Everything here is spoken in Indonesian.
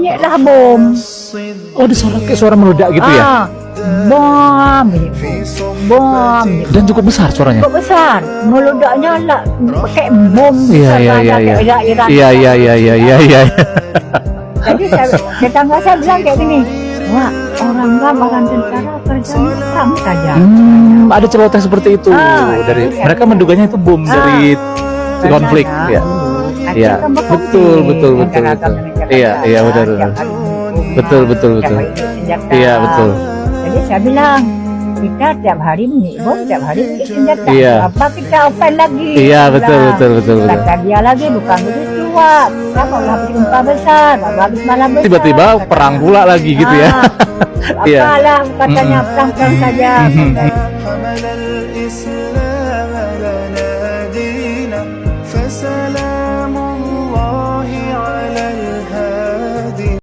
Lah bom. Oh, ada suara kayak suara meledak gitu ya? Bom, bom. Dan cukup besar suaranya. Cukup besar, meledaknya lah pakai bom Iya, besar iya, banget, iya, iya. kayak Iran. Iya, iya, iya, iya, iya, iya. Jadi tetangga saya bilang kayak gini, wah orang gambaran tentara kerjanya perang saja. Ada celoteh seperti itu dari iya. mereka menduganya itu bom dari konflik ya. Iya, betul, betul, betul, betul. Iya, iya, betul, betul. Betul, betul, betul. Iya, betul. Jadi saya bilang, kita tiap hari bunyi bom, tiap hari bunyi senjata. Iya. Apa kita open lagi? Iya, Dia betul, bilang. betul, betul, betul. Kata dia lagi, bukan begitu, Wak. Kita mau habis gempa besar, habis malam besar. Tiba-tiba perang pula lagi gitu ya. Iya. Apalah katanya perang-perang saja.